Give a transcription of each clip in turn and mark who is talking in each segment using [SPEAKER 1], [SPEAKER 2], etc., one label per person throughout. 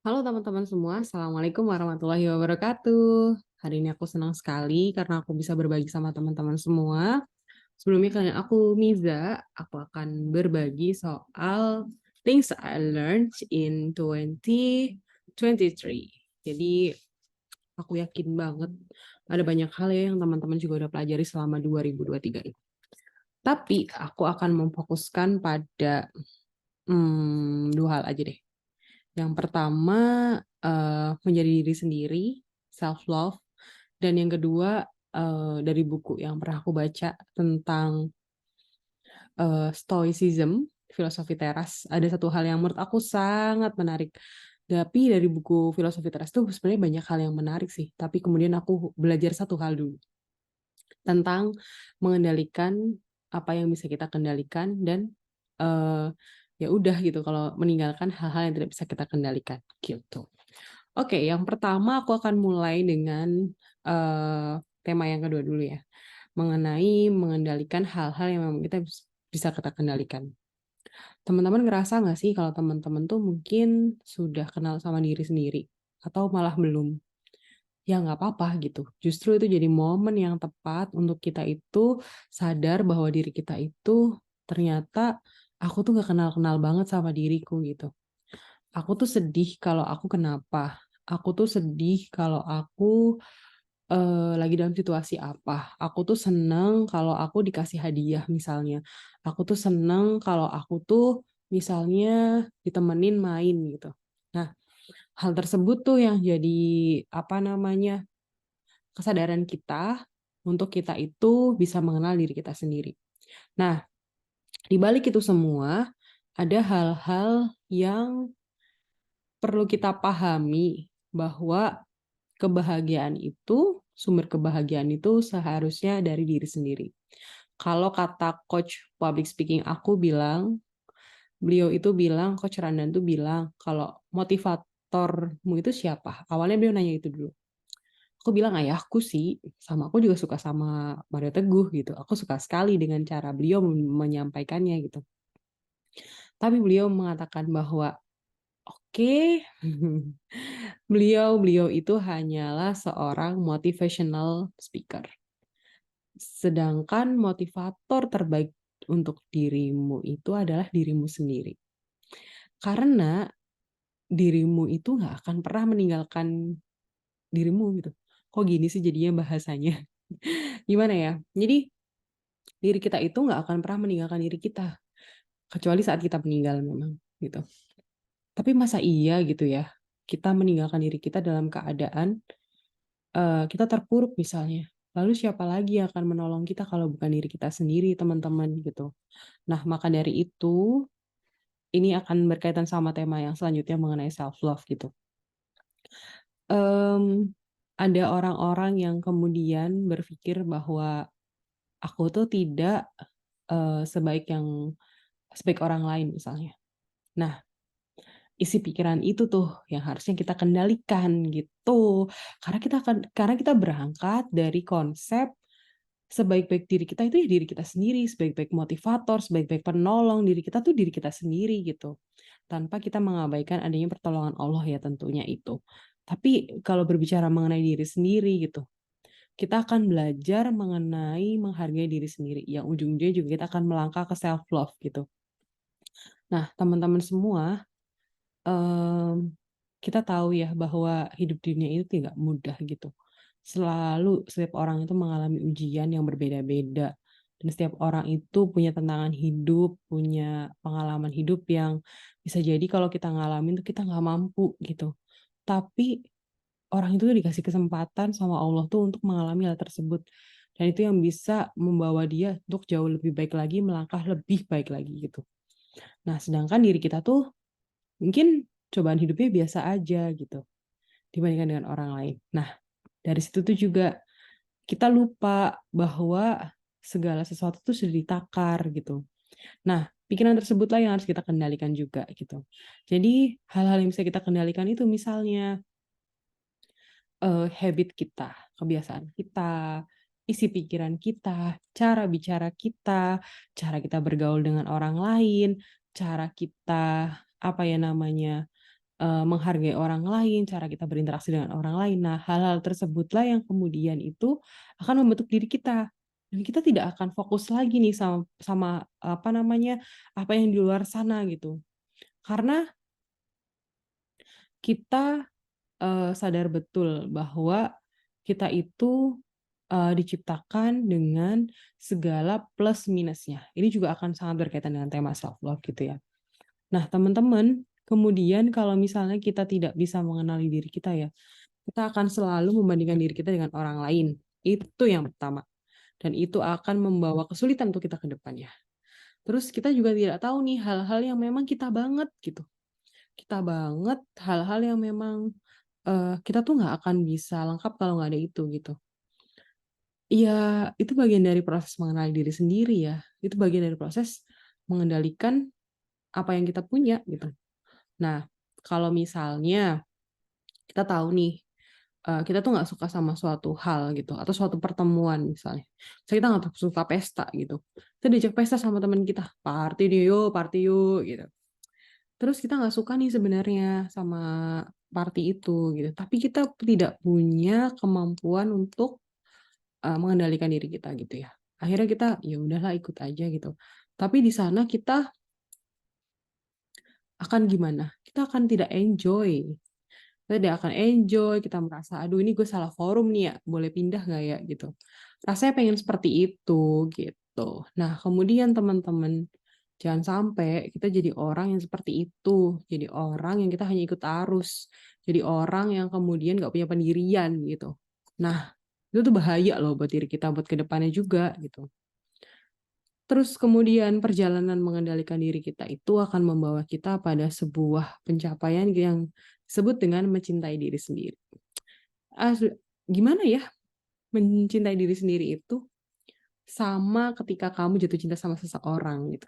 [SPEAKER 1] Halo teman-teman semua, Assalamualaikum warahmatullahi wabarakatuh. Hari ini aku senang sekali karena aku bisa berbagi sama teman-teman semua. Sebelumnya kalian aku Miza, aku akan berbagi soal things I learned in 2023. Jadi aku yakin banget ada banyak hal ya yang teman-teman juga udah pelajari selama 2023 ini. Tapi aku akan memfokuskan pada dua hal aja deh. Yang pertama, menjadi diri sendiri, self love, dan yang kedua, dari buku yang pernah aku baca tentang, stoicism, filosofi teras, ada satu hal yang menurut aku sangat menarik. Tapi dari buku filosofi teras tuh sebenarnya banyak hal yang menarik sih, tapi kemudian aku belajar satu hal dulu, tentang mengendalikan apa yang bisa kita kendalikan dan, eee, ya udah gitu kalau meninggalkan hal-hal yang tidak bisa kita kendalikan, gitu. Oke, yang pertama aku akan mulai dengan, tema yang kedua dulu ya, mengenai mengendalikan hal-hal yang memang kita bisa kita kendalikan. Teman-teman ngerasa nggak sih kalau teman-teman tuh mungkin sudah kenal sama diri sendiri atau malah belum? Ya nggak apa-apa gitu, justru itu jadi momen yang tepat untuk kita itu sadar bahwa diri kita itu ternyata aku tuh nggak kenal-kenal banget sama diriku gitu. Aku tuh sedih kalau aku kenapa, aku tuh sedih kalau aku, lagi dalam situasi apa, aku tuh seneng kalau aku dikasih hadiah misalnya, aku tuh seneng kalau aku tuh misalnya ditemenin main gitu. Nah, hal tersebut tuh yang jadi, apa namanya, kesadaran kita untuk kita itu bisa mengenal diri kita sendiri. Nah, di balik itu semua, ada hal-hal yang perlu kita pahami bahwa sumber kebahagiaan itu seharusnya dari diri sendiri. Kalau kata coach public speaking aku bilang, Coach Randan tuh bilang, kalau motivatormu itu siapa? Awalnya beliau nanya itu dulu. Aku bilang ayahku sih, sama aku juga suka sama Mario Teguh gitu. Aku suka sekali dengan cara beliau menyampaikannya gitu. Tapi beliau mengatakan bahwa oke, beliau itu hanyalah seorang motivational speaker. Sedangkan motivator terbaik untuk dirimu itu adalah dirimu sendiri. Karena dirimu itu nggak akan pernah meninggalkan dirimu gitu. Kok gini sih jadinya bahasanya? Gimana ya? Jadi diri kita itu nggak akan pernah meninggalkan diri kita, kecuali saat kita meninggal memang gitu. Tapi masa iya gitu ya, kita meninggalkan diri kita dalam keadaan kita terpuruk misalnya. Lalu siapa lagi yang akan menolong kita kalau bukan diri kita sendiri, teman-teman, gitu. Nah, maka dari itu, ini akan berkaitan sama tema yang selanjutnya mengenai self love gitu. Mmm, ada orang-orang yang kemudian berpikir bahwa aku tuh tidak, sebaik orang lain misalnya. Nah, isi pikiran itu tuh yang harusnya kita kendalikan gitu. Karena kita berangkat dari konsep sebaik-baik diri kita itu ya diri kita sendiri, sebaik-baik motivator, sebaik-baik penolong diri kita tuh diri kita sendiri gitu. Tanpa kita mengabaikan adanya pertolongan Allah ya tentunya itu. Tapi kalau berbicara mengenai diri sendiri gitu, kita akan belajar mengenai menghargai diri sendiri, yang ujung-ujungnya juga kita akan melangkah ke self love gitu. Nah, teman-teman semua, kita tahu ya bahwa hidup di dunia itu tidak mudah gitu. Setiap orang itu mengalami ujian yang berbeda-beda. Dan setiap orang itu punya tantangan hidup, punya pengalaman hidup yang bisa jadi kalau kita ngalamin tuh kita nggak mampu gitu. Tapi orang itu tuh dikasih kesempatan sama Allah tuh untuk mengalami hal tersebut. Dan itu yang bisa membawa dia untuk jauh lebih baik lagi, melangkah lebih baik lagi gitu. Nah, sedangkan diri kita tuh mungkin cobaan hidupnya biasa aja gitu dibandingkan dengan orang lain. Nah, dari situ tuh juga kita lupa bahwa segala sesuatu tuh sudah ditakar gitu. Nah, pikiran tersebutlah yang harus kita kendalikan juga gitu. Jadi hal-hal yang bisa kita kendalikan itu misalnya habit kita, kebiasaan kita, isi pikiran kita, cara bicara kita, cara kita bergaul dengan orang lain, cara kita apa ya namanya menghargai orang lain, cara kita berinteraksi dengan orang lain. Nah, hal-hal tersebutlah yang kemudian itu akan membentuk diri kita. Dan kita tidak akan fokus lagi nih sama apa namanya, apa yang di luar sana gitu. Karena kita sadar betul bahwa kita itu diciptakan dengan segala plus minusnya. Ini juga akan sangat berkaitan dengan tema self love gitu ya. Nah, teman-teman, kemudian kalau misalnya kita tidak bisa mengenali diri kita ya, kita akan selalu membandingkan diri kita dengan orang lain. Itu yang pertama. Dan itu akan membawa kesulitan untuk kita ke depannya. Terus kita juga tidak tahu nih hal-hal yang memang kita banget gitu. Kita banget hal-hal yang memang kita tuh nggak akan bisa lengkap kalau nggak ada itu gitu. Iya, itu bagian dari proses mengenali diri sendiri ya. Itu bagian dari proses mengendalikan apa yang kita punya gitu. Nah, kalau misalnya kita tahu nih, kita tuh nggak suka sama suatu hal gitu, atau suatu pertemuan misalnya. Misalnya kita nggak suka pesta gitu. Kita diajak pesta sama teman kita, party yuk gitu. Terus kita nggak suka nih sebenarnya sama party itu gitu. Tapi kita tidak punya kemampuan untuk mengendalikan diri kita gitu ya. Akhirnya kita ya udahlah ikut aja gitu. Tapi di sana kita akan gimana? Kita akan tidak enjoy. Kita tidak akan enjoy, kita merasa aduh ini gue salah forum nih ya, boleh pindah nggak ya gitu. Rasanya pengen seperti itu gitu. Nah, kemudian teman-teman jangan sampai kita jadi orang yang seperti itu, jadi orang yang kita hanya ikut arus, jadi orang yang kemudian nggak punya pendirian gitu. Nah, itu tuh bahaya loh buat diri kita, buat kedepannya juga gitu. Terus kemudian perjalanan mengendalikan diri kita itu akan membawa kita pada sebuah pencapaian yang disebut dengan mencintai diri sendiri. Gimana ya mencintai diri sendiri itu? Sama ketika kamu jatuh cinta sama seseorang gitu.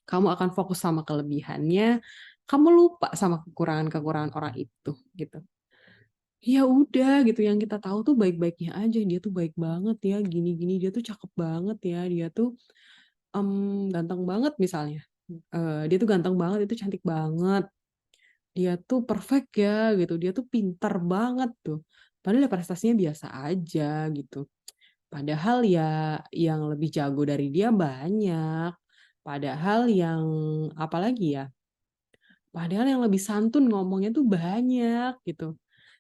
[SPEAKER 1] Kamu akan fokus sama kelebihannya, kamu lupa sama kekurangan-kekurangan orang itu gitu. Ya udah gitu, yang kita tahu tuh baik-baiknya aja, dia tuh baik banget ya, gini-gini, dia tuh cakep banget ya, dia tuh ganteng banget misalnya. Dia tuh ganteng banget, itu cantik banget. Dia tuh perfect ya gitu, dia tuh pintar banget tuh. Padahal ya prestasinya biasa aja gitu. Padahal ya yang lebih jago dari dia banyak. Padahal yang apalagi ya? Padahal yang lebih santun ngomongnya tuh banyak gitu.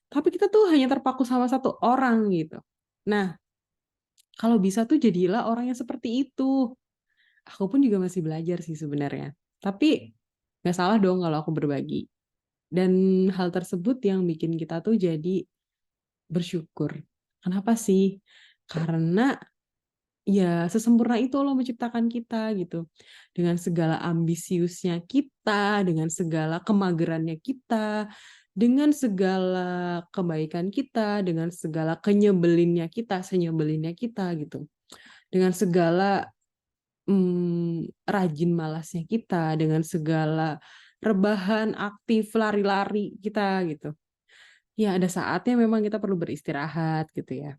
[SPEAKER 1] Tapi kita tuh hanya terpaku sama satu orang gitu. Nah, kalau bisa tuh jadilah orang yang seperti itu. Aku pun juga masih belajar sih sebenarnya. Tapi nggak salah dong kalau aku berbagi. Dan hal tersebut yang bikin kita tuh jadi bersyukur. Kenapa sih? Karena ya sesempurna itu Allah menciptakan kita gitu. Dengan segala ambisiusnya kita, dengan segala kemagerannya kita, dengan segala kebaikan kita, dengan segala kenyebelinnya kita, senyebelinnya kita gitu. Dengan segala rajin malasnya kita, dengan segala rebahan, aktif, lari-lari kita gitu. Ya ada saatnya memang kita perlu beristirahat gitu ya.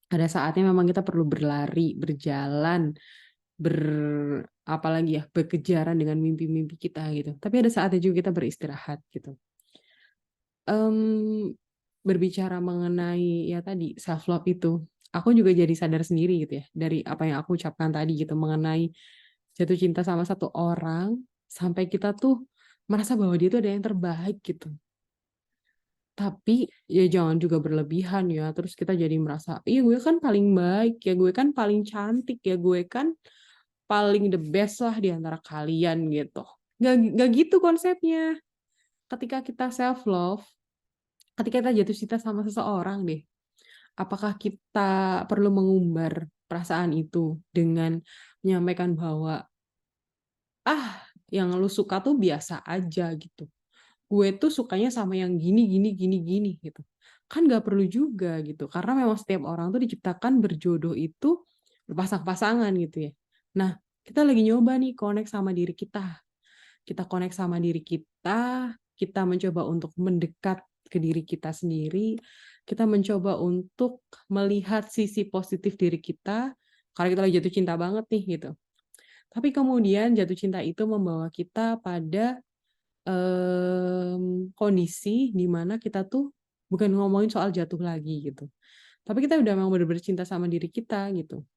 [SPEAKER 1] Ada saatnya memang kita perlu berlari, berjalan, ber apalagi ya, berkejaran dengan mimpi-mimpi kita gitu. Tapi ada saatnya juga kita beristirahat gitu. Berbicara mengenai ya tadi self love itu, aku juga jadi sadar sendiri gitu ya dari apa yang aku ucapkan tadi gitu mengenai jatuh cinta sama satu orang sampai kita tuh merasa bahwa dia tuh ada yang terbaik gitu. Tapi ya jangan juga berlebihan ya. Terus kita jadi merasa, iya gue kan paling baik ya, gue kan paling cantik ya, gue kan paling the best lah di antara kalian gitu. Gak gitu konsepnya. Ketika kita self love, ketika kita jatuh cinta sama seseorang deh, apakah kita perlu mengumbar perasaan itu dengan menyampaikan bahwa yang lu suka tuh biasa aja gitu. Gue tuh sukanya sama yang gini gini gini gini gitu. Kan nggak perlu juga gitu. Karena memang setiap orang tuh diciptakan berjodoh itu berpasang-pasangan gitu ya. Nah, kita lagi nyoba nih connect sama diri kita. Kita connect sama diri kita mencoba untuk mendekat ke diri kita sendiri, kita mencoba untuk melihat sisi positif diri kita, karena kita lagi jatuh cinta banget nih gitu. Tapi kemudian jatuh cinta itu membawa kita pada kondisi di mana kita tuh bukan ngomongin soal jatuh lagi gitu. Tapi kita udah memang bener-bener cinta sama diri kita gitu.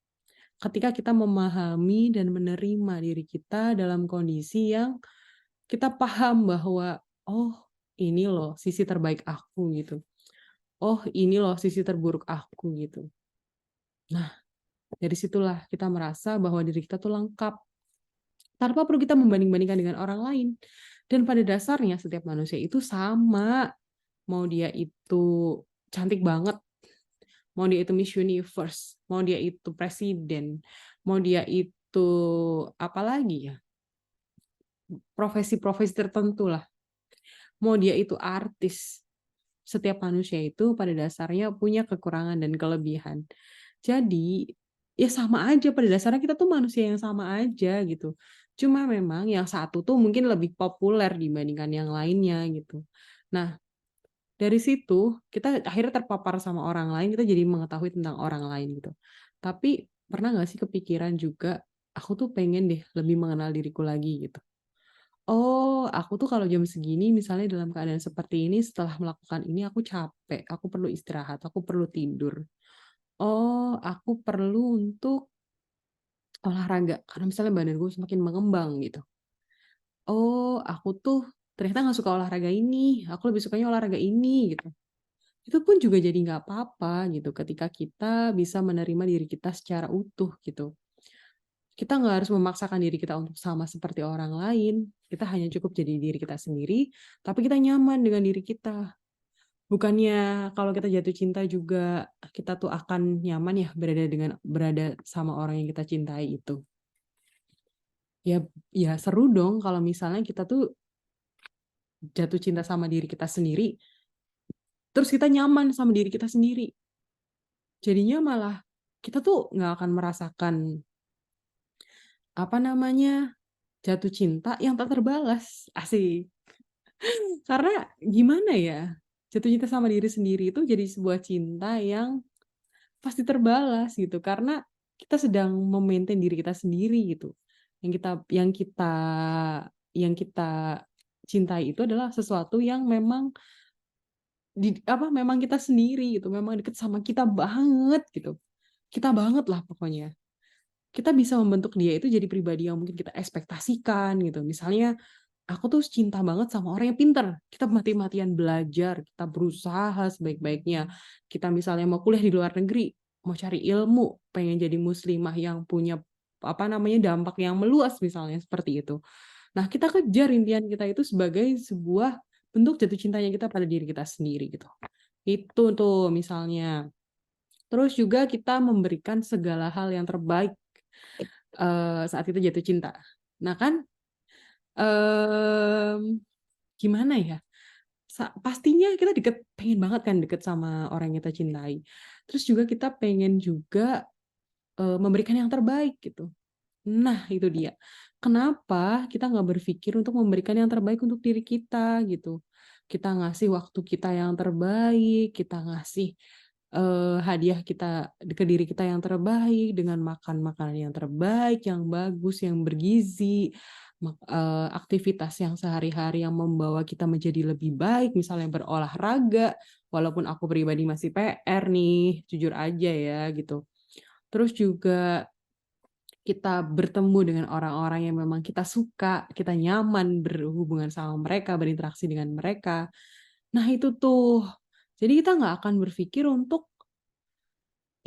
[SPEAKER 1] Ketika kita memahami dan menerima diri kita dalam kondisi yang kita paham bahwa, "Oh, ini loh sisi terbaik aku," gitu. "Oh, ini loh sisi terburuk aku," gitu. Nah, dari situlah kita merasa bahwa diri kita tuh lengkap, tanpa perlu kita membanding-bandingkan dengan orang lain. Dan pada dasarnya setiap manusia itu sama, mau dia itu cantik banget, mau dia itu Miss Universe, mau dia itu presiden, mau dia itu apalagi ya, profesi-profesi tertentu lah, mau dia itu artis. Setiap manusia itu pada dasarnya punya kekurangan dan kelebihan. Jadi, ya sama aja pada dasarnya kita tuh manusia yang sama aja gitu. Cuma memang yang satu tuh mungkin lebih populer dibandingkan yang lainnya gitu. Nah, dari situ kita akhirnya terpapar sama orang lain, kita jadi mengetahui tentang orang lain gitu. Tapi pernah nggak sih kepikiran juga, aku tuh pengen deh lebih mengenal diriku lagi gitu. Oh, aku tuh kalau jam segini misalnya dalam keadaan seperti ini, setelah melakukan ini aku capek, aku perlu istirahat, aku perlu tidur. Oh, aku perlu untuk olahraga, karena misalnya badan gue semakin mengembang gitu. Oh, aku tuh ternyata nggak suka olahraga ini, aku lebih sukanya olahraga ini gitu. Itu pun juga jadi nggak apa-apa gitu ketika kita bisa menerima diri kita secara utuh gitu. Kita nggak harus memaksakan diri kita untuk sama seperti orang lain. Kita hanya cukup jadi diri kita sendiri, tapi kita nyaman dengan diri kita. Bukannya kalau kita jatuh cinta juga kita tuh akan nyaman ya berada sama orang yang kita cintai itu. Ya ya seru dong kalau misalnya kita tuh jatuh cinta sama diri kita sendiri, terus kita nyaman sama diri kita sendiri. Jadinya malah kita tuh nggak akan merasakan apa namanya, jatuh cinta yang tak terbalas. Asik. Karena gimana ya, jatuh cinta sama diri sendiri itu jadi sebuah cinta yang pasti terbalas gitu, karena kita sedang memaintain diri kita sendiri gitu. Yang kita cintai itu adalah sesuatu yang memang memang kita sendiri gitu, memang deket sama kita banget gitu. Kita banget lah pokoknya. Kita bisa membentuk dia itu jadi pribadi yang mungkin kita ekspektasikan gitu. Misalnya aku tuh cinta banget sama orang yang pinter. Kita mati-matian belajar, kita berusaha sebaik-baiknya. Kita misalnya mau kuliah di luar negeri, mau cari ilmu, pengen jadi muslimah yang punya dampak yang meluas misalnya seperti itu. Nah, kita kejar impian kita itu sebagai sebuah bentuk jatuh cintanya kita pada diri kita sendiri gitu. Itu tuh misalnya. Terus juga kita memberikan segala hal yang terbaik saat kita jatuh cinta. Nah kan, mmm, gimana ya, pastinya kita pengen banget kan deket sama orang yang kita cintai. Terus juga kita pengen juga, memberikan yang terbaik gitu. Nah itu dia, kenapa kita nggak berpikir untuk memberikan yang terbaik untuk diri kita gitu. Kita ngasih waktu kita yang terbaik, kita ngasih hadiah kita ke diri kita yang terbaik dengan makan makanan yang terbaik, yang bagus, yang bergizi, aktivitas yang sehari-hari yang membawa kita menjadi lebih baik, misalnya berolahraga, walaupun aku pribadi masih PR nih, jujur aja ya gitu. Terus juga kita bertemu dengan orang-orang yang memang kita suka, kita nyaman berhubungan sama mereka, berinteraksi dengan mereka. Nah itu tuh, jadi kita nggak akan berpikir untuk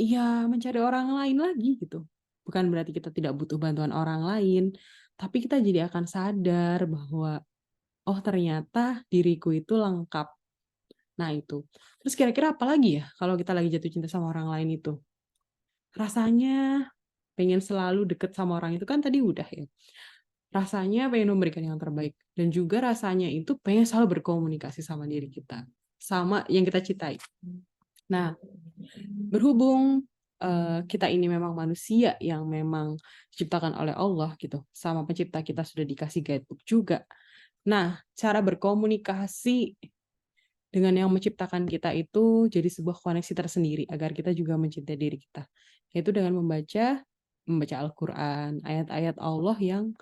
[SPEAKER 1] mencari orang lain lagi gitu. Bukan berarti kita tidak butuh bantuan orang lain, tapi kita jadi akan sadar bahwa, oh ternyata diriku itu lengkap. Nah itu. Terus kira-kira apa lagi ya kalau kita lagi jatuh cinta sama orang lain itu? Rasanya pengen selalu deket sama orang itu kan tadi udah ya. Rasanya pengen memberikan yang terbaik. Dan juga rasanya itu pengen selalu berkomunikasi sama diri kita. Sama yang kita cintai. Nah, berhubung kita ini memang manusia yang memang diciptakan oleh Allah gitu, sama pencipta kita sudah dikasih guidebook juga. Nah, cara berkomunikasi dengan yang menciptakan kita itu jadi sebuah koneksi tersendiri agar kita juga mencintai diri kita. Yaitu dengan membaca Al-Quran, ayat-ayat Allah yang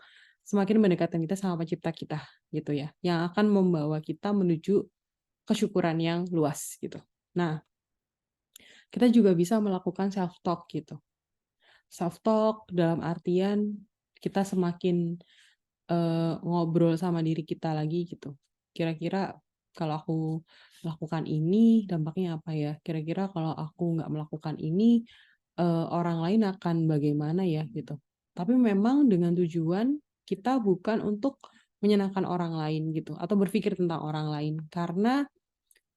[SPEAKER 1] semakin mendekatkan kita sama pencipta kita gitu ya, yang akan membawa kita menuju kesyukuran yang luas gitu. Nah, kita juga bisa melakukan self talk gitu. Self talk dalam artian kita semakin ngobrol sama diri kita lagi gitu. Kira-kira kalau aku melakukan ini dampaknya apa ya? Kira-kira kalau aku nggak melakukan ini orang lain akan bagaimana ya gitu. Tapi memang dengan tujuan kita bukan untuk menyenangkan orang lain gitu atau berpikir tentang orang lain karena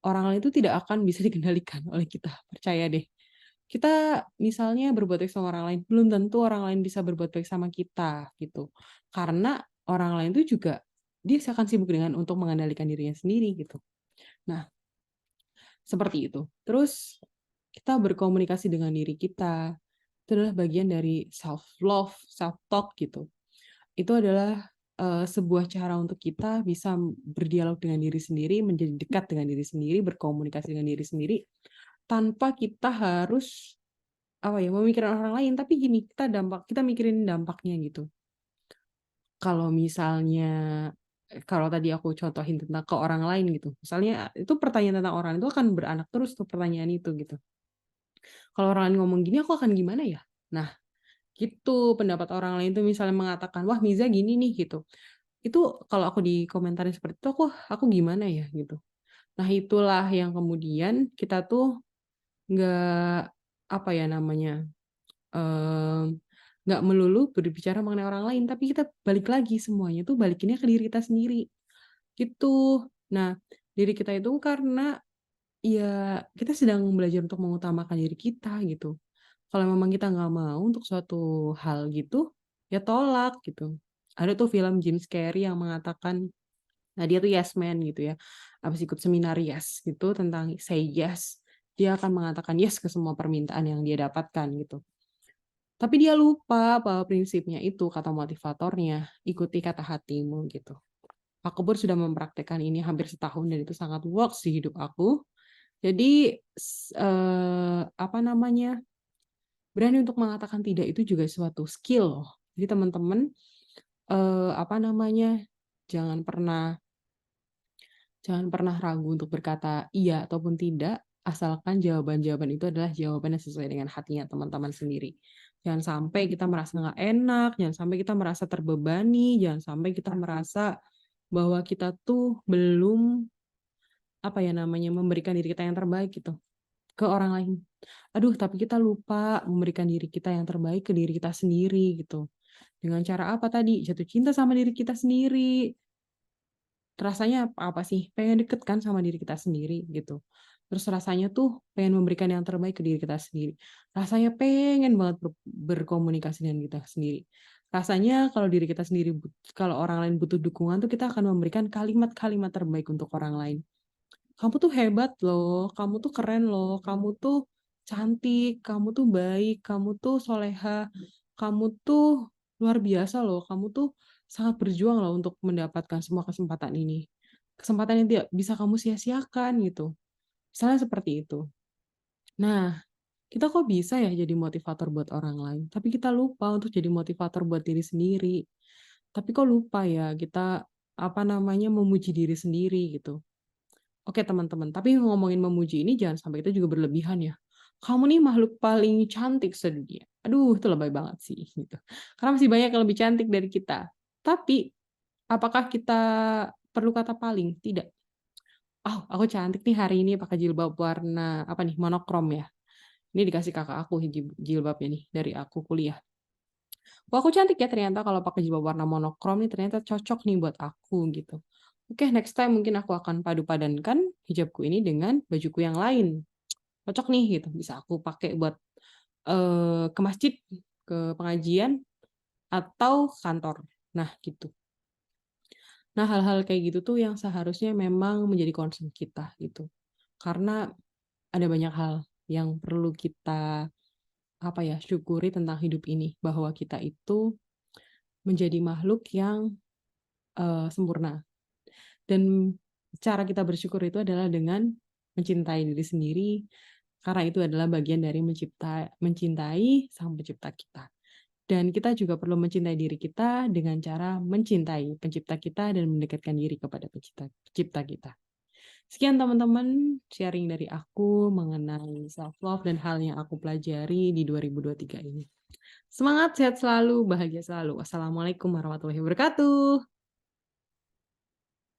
[SPEAKER 1] orang lain itu tidak akan bisa dikendalikan oleh kita, percaya deh. Kita misalnya berbuat baik sama orang lain, belum tentu orang lain bisa berbuat baik sama kita gitu. Karena orang lain itu juga dia akan sibuk dengan untuk mengendalikan dirinya sendiri gitu. Nah, seperti itu. Terus kita berkomunikasi dengan diri kita. Itu adalah bagian dari self love, self talk gitu. Itu adalah sebuah cara untuk kita bisa berdialog dengan diri sendiri, menjadi dekat dengan diri sendiri, berkomunikasi dengan diri sendiri tanpa kita harus apa ya, memikirkan orang lain, tapi gini, kita mikirin dampaknya gitu. Kalau misalnya kalau tadi aku contohin tentang ke orang lain gitu, misalnya itu pertanyaan tentang orang itu akan beranak terus tuh pertanyaan itu gitu. Kalau orang lain ngomong gini, aku akan gimana ya? Nah, gitu pendapat orang lain tuh misalnya mengatakan, "Wah, Miza gini nih," gitu. Itu kalau aku dikomentarin seperti itu, aku gimana ya gitu. Nah, itulah yang kemudian kita tuh nggak apa ya namanya, mmm, nggak melulu berbicara mengenai orang lain, tapi kita balik lagi semuanya tuh balikinnya ke diri kita sendiri, gitu. Nah, diri kita itu karena ya kita sedang belajar untuk mengutamakan diri kita gitu. Kalau memang kita nggak mau untuk suatu hal gitu, ya tolak gitu. Ada tuh film Jim Carrey yang mengatakan, nah dia tuh yes man gitu ya, habis ikut seminar yes gitu tentang say yes, dia akan mengatakan yes ke semua permintaan yang dia dapatkan gitu. Tapi dia lupa bahwa prinsipnya itu, kata motivatornya, ikuti kata hatimu gitu. Aku pun sudah mempraktekkan ini hampir setahun dan itu sangat works di hidup aku. Jadi apa namanya, berani untuk mengatakan tidak itu juga suatu skill loh. Jadi teman-teman, apa namanya, jangan pernah jangan pernah ragu untuk berkata iya ataupun tidak, asalkan jawaban-jawaban itu adalah jawaban yang sesuai dengan hatinya teman-teman sendiri. Jangan sampai kita merasa nggak enak, jangan sampai kita merasa terbebani, jangan sampai kita merasa bahwa kita tuh belum, apa ya namanya, memberikan diri kita yang terbaik gitu, ke orang lain. Aduh, tapi kita lupa memberikan diri kita yang terbaik ke diri kita sendiri gitu. Dengan cara apa tadi? Jatuh cinta sama diri kita sendiri. Rasanya apa sih? Pengen deket kan sama diri kita sendiri gitu. Terus rasanya tuh pengen memberikan yang terbaik ke diri kita sendiri. Rasanya pengen banget berkomunikasi dengan kita sendiri. Rasanya kalau diri kita sendiri, kalau orang lain butuh dukungan tuh kita akan memberikan kalimat-kalimat terbaik untuk orang lain. Kamu tuh hebat loh, kamu tuh keren loh, kamu tuh cantik, kamu tuh baik, kamu tuh soleha, kamu tuh luar biasa loh, kamu tuh sangat berjuang loh untuk mendapatkan semua kesempatan ini. Kesempatan yang tidak bisa kamu sia-siakan gitu. Misalnya seperti itu. Nah, kita kok bisa ya jadi motivator buat orang lain, tapi kita lupa untuk jadi motivator buat diri sendiri. Tapi kok lupa ya kita, apa namanya, memuji diri sendiri gitu. Oke teman-teman, tapi ngomongin memuji ini jangan sampai kita juga berlebihan ya. Kamu nih makhluk paling cantik sedunia. Aduh, itu lebay banget sih gitu. Karena masih banyak yang lebih cantik dari kita. Tapi apakah kita perlu kata paling? Tidak. Oh, aku cantik nih hari ini pakai jilbab warna apa nih? Monokrom ya. Ini dikasih kakak aku jilbabnya nih dari aku kuliah. Wah, aku cantik ya ternyata kalau pakai jilbab warna monokrom nih ternyata cocok nih buat aku gitu. Oke, next time mungkin aku akan padu-padankan hijabku ini dengan bajuku yang lain. Cocok nih gitu, bisa aku pakai buat ke masjid, ke pengajian atau kantor. Nah, gitu. Nah, hal-hal kayak gitu tuh yang seharusnya memang menjadi concern kita gitu. Karena ada banyak hal yang perlu kita apa ya, syukuri tentang hidup ini bahwa kita itu menjadi makhluk yang sempurna. Dan cara kita bersyukur itu adalah dengan mencintai diri sendiri, karena itu adalah bagian dari mencintai sang pencipta kita. Dan kita juga perlu mencintai diri kita dengan cara mencintai pencipta kita dan mendekatkan diri kepada pencipta kita. Sekian teman-teman sharing dari aku mengenai self love dan hal yang aku pelajari di 2023 ini. Semangat, sehat selalu, bahagia selalu. Wassalamualaikum warahmatullahi wabarakatuh.